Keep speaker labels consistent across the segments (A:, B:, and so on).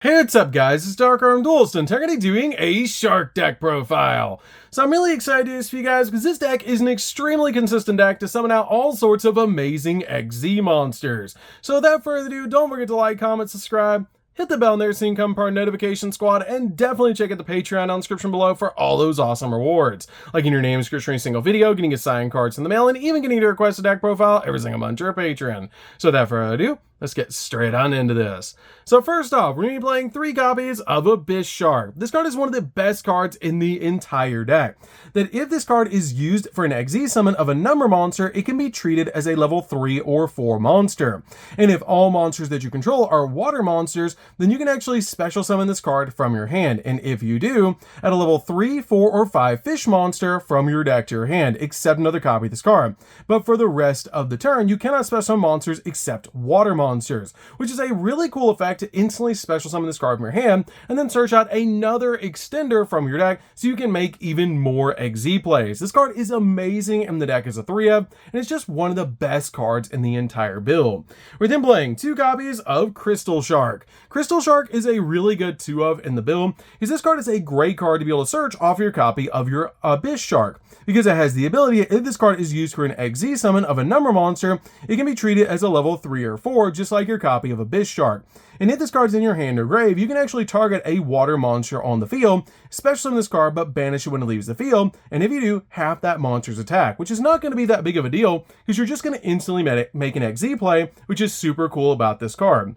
A: Hey, what's up guys, it's DarkArmedDuelist and today doing a shark deck profile. So I'm really excited to do this for you guys because this deck is an extremely consistent deck to summon out all sorts of amazing XZ monsters. So without further ado, don't forget to like, comment, subscribe, hit the bell in there so you can become part of Notification Squad, and definitely check out the Patreon down in the description below for all those awesome rewards. Like in your name description for a single video, getting a signed cards in the mail, and even getting to request a deck profile every single month to our Patreon. So without further ado, let's get straight on into this. So first off, we're going to be playing 3 copies of Abyss Shark. This card is one of the best cards in the entire deck. That if this card is used for an XZ summon of a number monster, it can be treated as a level 3 or 4 monster. And if all monsters that you control are water monsters, then you can actually special summon this card from your hand. And if you do, add a level 3, 4, or 5 fish monster from your deck to your hand, except another copy of this card. But for the rest of the turn, you cannot special summon monsters except water monsters, which is a really cool effect to instantly special summon this card from your hand and then search out another extender from your deck so you can make even more XZ plays. This card is amazing and the deck is a 3-of, and it's just one of the best cards in the entire build. We're then playing 2 copies of Crystal Shark. Crystal Shark is a really good 2-of in the build because this card is a great card to be able to search off your copy of your Abyss Shark, because it has the ability, if this card is used for an XZ summon of a number monster, it can be treated as a level 3 or 4, just like your copy of Abyss Shark. And if this card's in your hand or grave, you can actually target a water monster on the field, special summon this card, but banish it when it leaves the field, and if you do, half that monster's attack, which is not going to be that big of a deal, because you're just going to instantly make an XZ play, which is super cool about this card.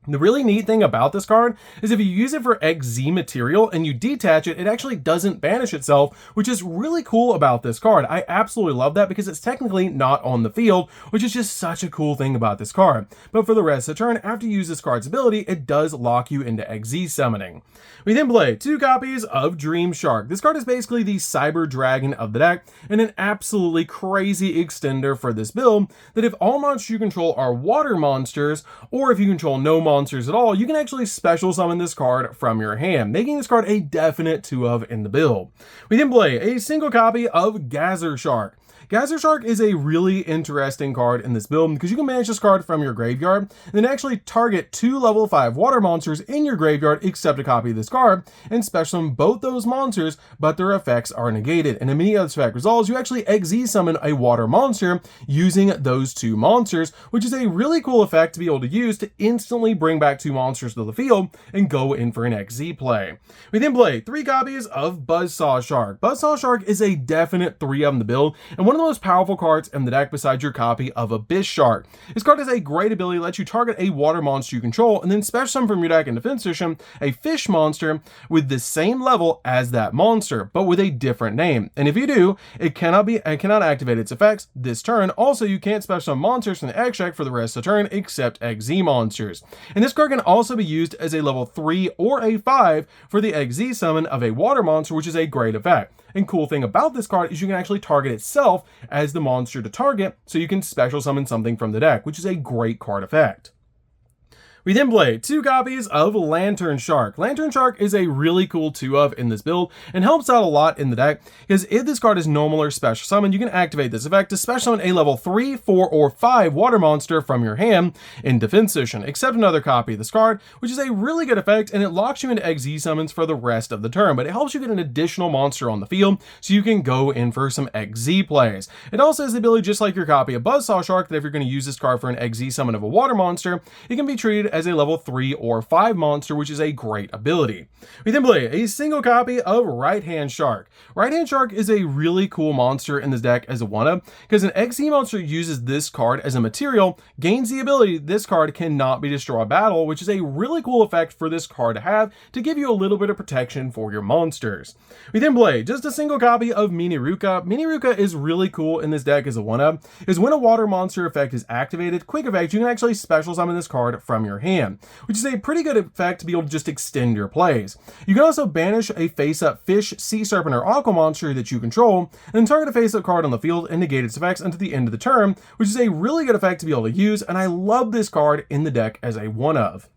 A: The really neat thing about this card is if you use it for XZ material and you detach it, it actually doesn't banish itself, which is really cool about this card. I absolutely love that because it's technically not on the field, which is just such a cool thing about this card. But for the rest of the turn, after you use this card's ability, it does lock you into XZ summoning. We then play 2 copies of Dream Shark. This card is basically the cyber dragon of the deck and an absolutely crazy extender for this build, that if all monsters you control are water monsters, or if you control no monsters at all, you can actually special summon this card from your hand, making this card a definite 2-of in the build. We then play a single copy of Gazzer Shark. Gazzer Shark is a really interesting card in this build because you can manage this card from your graveyard and then actually target 2 level 5 water monsters in your graveyard except a copy of this card and special summon both those monsters, but their effects are negated. And immediately as effect resolves, you actually XZ summon a water monster using those 2 monsters, which is a really cool effect to be able to use to instantly bring back 2 monsters to the field and go in for an XZ play. We then play 3 copies of Buzzsaw Shark. Buzzsaw Shark is a definite 3-of in the build and one of the most powerful cards in the deck besides your copy of Abyss Shark. This card has a great ability to let you target a water monster you control and then special summon from your deck in defense position a fish monster with the same level as that monster, but with a different name. And if you do, it cannot activate its effects this turn. Also, you can't special summon monsters from the extract for the rest of the turn except XZ monsters. And this card can also be used as a level 3 or a 5 for the XZ summon of a water monster, which is a great effect. And cool thing about this card is you can actually target itself as the monster to target, so you can special summon something from the deck, which is a great card effect. We then play 2 copies of Lantern Shark. Lantern Shark is a really cool 2-of in this build and helps out a lot in the deck because if this card is normal or special summon, you can activate this effect to special summon a level 3, 4, or 5 water monster from your hand in defense position, except another copy of this card, which is a really good effect and it locks you into XZ summons for the rest of the turn, but it helps you get an additional monster on the field so you can go in for some XZ plays. It also has the ability, just like your copy of Buzzsaw Shark, that if you're going to use this card for an XZ summon of a water monster, it can be treated as a level 3 or 5 monster, which is a great ability. We then play a single copy of Right Hand Shark. Right Hand Shark is a really cool monster in this deck as a 1-of because an XZ monster uses this card as a material, gains the ability this card cannot be destroyed by battle, which is a really cool effect for this card to have to give you a little bit of protection for your monsters. We then play just a single copy of Miniruka. Miniruka is really cool in this deck as a 1-of because when a water monster effect is activated, quick effect, you can actually special summon this card from your hand, which is a pretty good effect to be able to just extend your plays. You can also banish a face-up fish, sea serpent, or aqua monster that you control, and then target a face-up card on the field and negate its effects until the end of the turn, which is a really good effect to be able to use, and I love this card in the deck as a 1-of.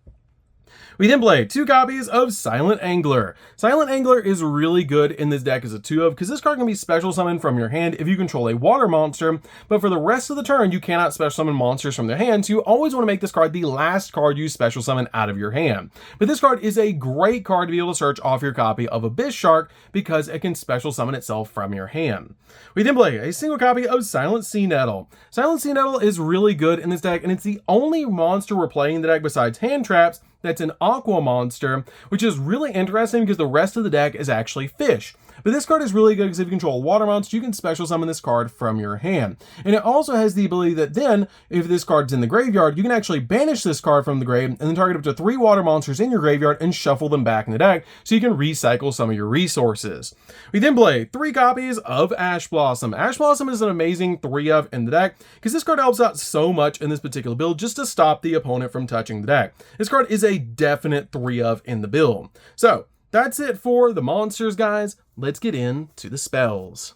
A: We then play 2 copies of Silent Angler. Silent Angler is really good in this deck as a 2-of, because this card can be special summoned from your hand if you control a water monster, but for the rest of the turn you cannot special summon monsters from their hand, so you always want to make this card the last card you special summon out of your hand. But this card is a great card to be able to search off your copy of Abyss Shark because it can special summon itself from your hand. We then play a single copy of Silent Sea Nettle. Silent Sea Nettle is really good in this deck, and it's the only monster we're playing in the deck besides hand traps that's an aqua monster, which is really interesting because the rest of the deck is actually fish. But this card is really good because if you control a water monster, you can special summon this card from your hand. And it also has the ability that then, if this card's in the graveyard, you can actually banish this card from the grave and then target up to 3 water monsters in your graveyard and shuffle them back in the deck so you can recycle some of your resources. We then play 3 copies of Ash Blossom. Ash Blossom is an amazing 3-of in the deck because this card helps out so much in this particular build just to stop the opponent from touching the deck. This card is a definite 3-of in the build. So, that's it for the monsters, guys. Let's get into the spells.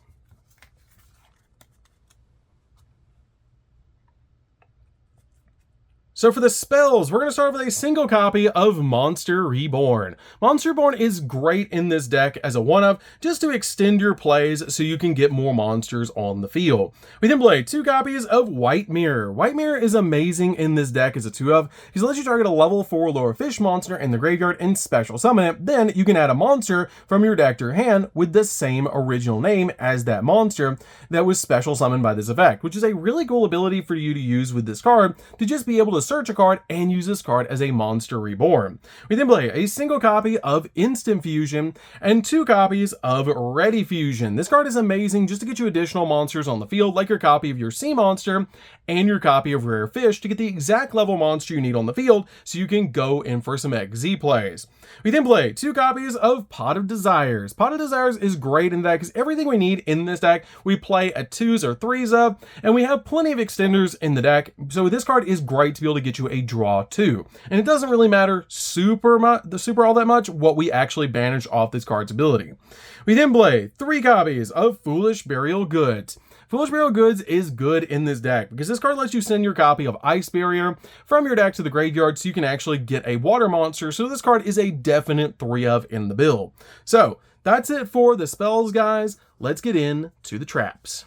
A: So for the spells, we're going to start with a single copy of Monster Reborn. Monster Reborn is great in this deck as a 1-of, just to extend your plays so you can get more monsters on the field. We then play 2 copies of White Mirror. White Mirror is amazing in this deck as a 2-of, because it lets you target a level 4 lower fish monster in the graveyard and special summon it. Then you can add a monster from your deck to your hand with the same original name as that monster that was special summoned by this effect, which is a really cool ability for you to use with this card to just be able to search a card and use this card as a Monster Reborn. We then play a single copy of Instant Fusion and 2 copies of Ready Fusion. This card is amazing just to get you additional monsters on the field, like your copy of your sea monster and your copy of Rare Fish to get the exact level monster you need on the field so you can go in for some XZ plays. We then play 2 copies of Pot of Desires. Pot of Desires is great in the deck because everything we need in this deck we play at 2s or 3s of, and we have plenty of extenders in the deck, so this card is great to be able to get you a draw 2. And it doesn't really matter super all that much what we actually banish off this card's ability. We then play 3 copies of Foolish Burial Goods. Foolish Burial Goods is good in this deck because this card lets you send your copy of Ice Barrier from your deck to the graveyard so you can actually get a water monster, so this card is a definite 3-of in the build. So that's it for the spells, guys. Let's get into the traps.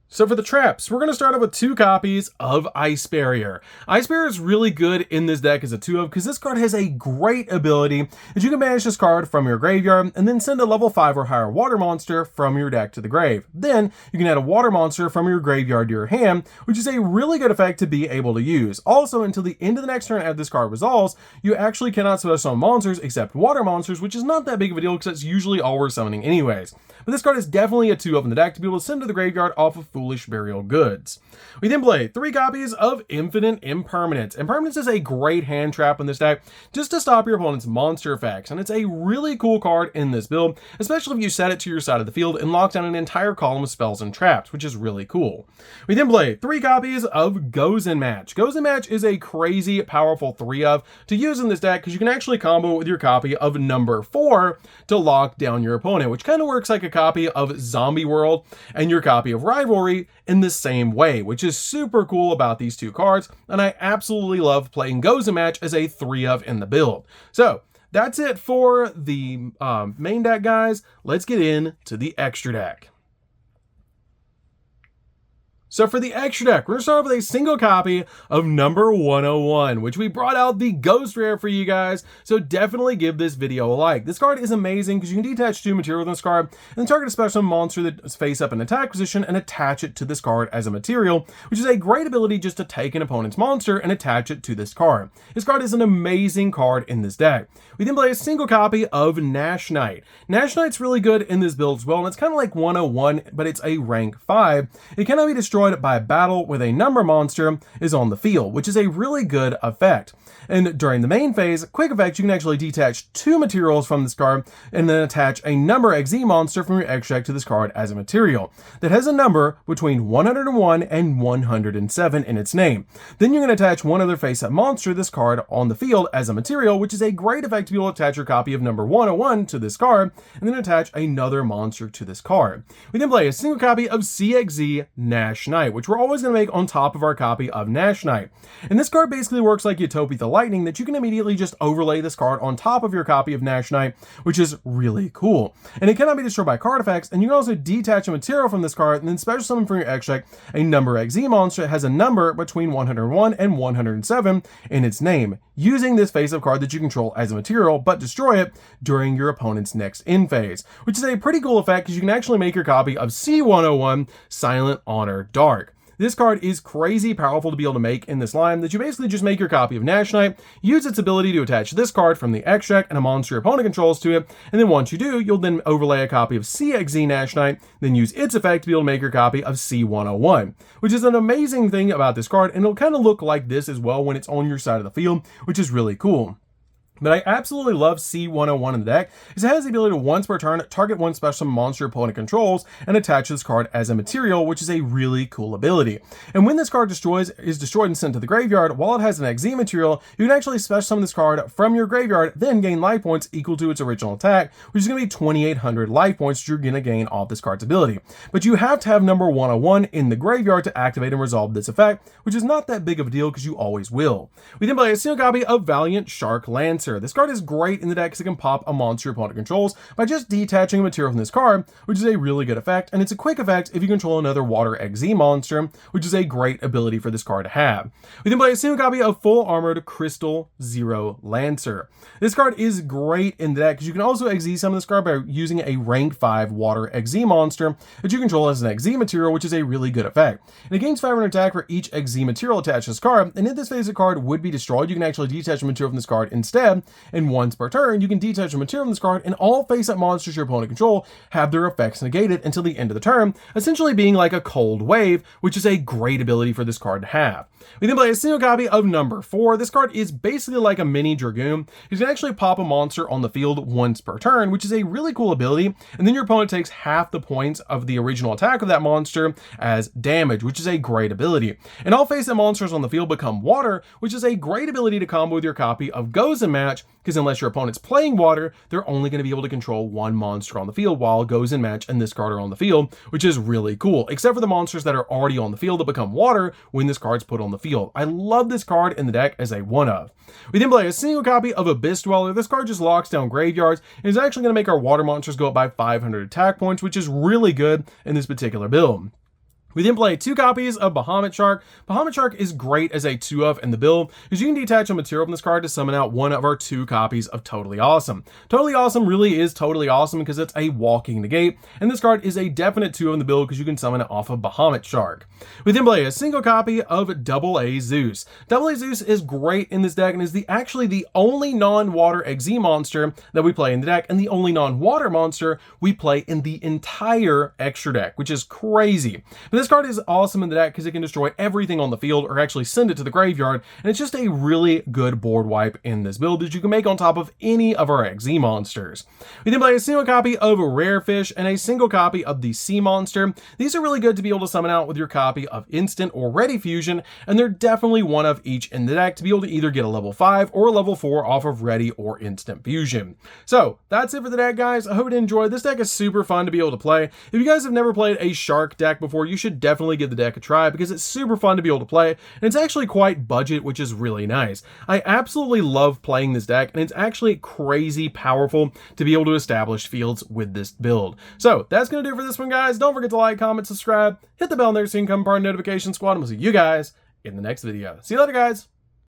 A: So for the traps, we're going to start off with 2 copies of Ice Barrier. Ice Barrier is really good in this deck as a 2-of because this card has a great ability that you can banish this card from your graveyard and then send a level 5 or higher water monster from your deck to the grave. Then you can add a water monster from your graveyard to your hand, which is a really good effect to be able to use. Also, until the end of the next turn after this card resolves, you actually cannot special summon monsters except water monsters, which is not that big of a deal because that's usually all we're summoning anyways. But this card is definitely a 2-of in the deck to be able to send to the graveyard off of Foolish Burial Goods. We then play 3 copies of Infinite Impermanence. Impermanence is a great hand trap in this deck just to stop your opponent's monster effects, and it's a really cool card in this build, especially if you set it to your side of the field and lock down an entire column of spells and traps, which is really cool. We then play 3 copies of Goes in Match. Goes in Match is a crazy powerful 3-of to use in this deck because you can actually combo it with your copy of number 4 to lock down your opponent, which kind of works like a copy of Zombie World and your copy of Rivalry in the same way, which is super cool about these 2 cards, and I absolutely love playing Goes in Match as a 3-of in the build. So that's it for the main deck, guys. Let's get into the extra deck. So for the extra deck, we're going to start with a single copy of number 101, which we brought out the Ghost Rare for you guys, so definitely give this video a like. This card is amazing because you can detach 2 material in this card, and then target a special monster that's face up in attack position and attach it to this card as a material, which is a great ability just to take an opponent's monster and attach it to this card. This card is an amazing card in this deck. We then play a single copy of Nash Knight. Nash Knight's really good in this build as well, and it's kind of like 101, but it's a rank 5. It cannot be destroyed by a battle with a number monster is on the field, which is a really good effect. And during the main phase, quick effect, you can actually detach 2 materials from this card and then attach a number XZ monster from your extract to this card as a material that has a number between 101 and 107 in its name. Then you can attach one other face-up monster to this card on the field as a material, which is a great effect to be able to attach your copy of number 101 to this card and then attach another monster to this card. We then play a single copy of CXZ Nash Nash Knight, which we're always going to make on top of our copy of Nash Knight. And this card basically works like Utopia the Lightning, that you can immediately just overlay this card on top of your copy of Nash Knight, which is really cool. And it cannot be destroyed by card effects, and you can also detach a material from this card and then special summon from your X deck a number XZ monster that has a number between 101 and 107 in its name, using this face-up card that you control as a material, but destroy it during your opponent's next end phase, which is a pretty cool effect because you can actually make your copy of C101 Silent Honor Dark. This card is crazy powerful to be able to make in this line, that you basically just make your copy of Nash Knight, use its ability to attach this card from the X deck and a monster your opponent controls to it, and then once you do, you'll then overlay a copy of CXZ Nash Knight, then use its effect to be able to make your copy of C101, which is an amazing thing about this card, and it'll kind of look like this as well when it's on your side of the field, which is really cool. But I absolutely love C101 in the deck, because it has the ability to once per turn target one special monster your opponent controls and attach this card as a material, which is a really cool ability. And when this card is destroyed and sent to the graveyard, while it has an XZ material, you can actually special summon this card from your graveyard, then gain life points equal to its original attack, which is going to be 2,800 life points you're going to gain off this card's ability. But you have to have number 101 in the graveyard to activate and resolve this effect, which is not that big of a deal because you always will. We then play a single copy of Valiant Shark Lancer. This card is great in the deck because it can pop a monster your opponent controls by just detaching a material from this card, which is a really good effect, and it's a quick effect if you control another Water XZ monster, which is a great ability for this card to have. We then play a single copy of Full Armored Crystal Zero Lancer. This card is great in the deck because you can also XZ summon this card by using a rank 5 Water XZ monster that you control as an XZ material, which is a really good effect. And it gains 500 attack for each XZ material attached to this card, and if this phase of card would be destroyed, you can actually detach a material from this card instead, and once per turn, you can detach a material from this card, and all face-up monsters your opponent control have their effects negated until the end of the turn, essentially being like a cold wave, which is a great ability for this card to have. We then play a single copy of number 4. This card is basically like a mini Dragoon. You can actually pop a monster on the field once per turn, which is a really cool ability, and then your opponent takes half the points of the original attack of that monster as damage, which is a great ability. And all face-up monsters on the field become water, which is a great ability to combo with your copy of Goes and Match, because unless your opponent's playing water, they're only going to be able to control one monster on the field while Goes and Match and this card are on the field, which is really cool, except for the monsters that are already on the field that become water when this card's put on the field. I love this card in the deck as a one-of. We then play a single copy of Abyss Dweller. This card just locks down graveyards and is actually going to make our water monsters go up by 500 attack points, which is really good in this particular build. We then play 2 copies of Bahamut Shark. Bahamut Shark is great as a 2-of in the build because you can detach a material from this card to summon out one of our 2 copies of Totally Awesome. Totally Awesome really is totally awesome because it's a walking negate, and this card is a definite 2-of in the build because you can summon it off of Bahamut Shark. We then play a single copy of Double A Zeus. Double A Zeus is great in this deck and is actually the only non-water XZ monster that we play in the deck, and the only non-water monster we play in the entire extra deck, which is crazy. But this card is awesome in the deck because it can destroy everything on the field or actually send it to the graveyard, and it's just a really good board wipe in this build that you can make on top of any of our XZ monsters. We then play a single copy of Rare Fish and a single copy of the Sea Monster. These are really good to be able to summon out with your copy of Instant or Ready Fusion, and they're definitely one of each in the deck to be able to either get a level 5 or a level 4 off of Ready or Instant Fusion. So that's it for the deck, guys. I hope you enjoyed. This deck is super fun to be able to play. If you guys have never played a Shark deck before, you should definitely give the deck a try because it's super fun to be able to play, and it's actually quite budget, which is really nice. I absolutely love playing this deck, and it's actually crazy powerful to be able to establish fields with this build. So that's going to do it for this one, guys. Don't forget to like, comment, subscribe, hit the bell there so you can become part of the notification squad, and we'll see you guys in the next video. See you later, guys.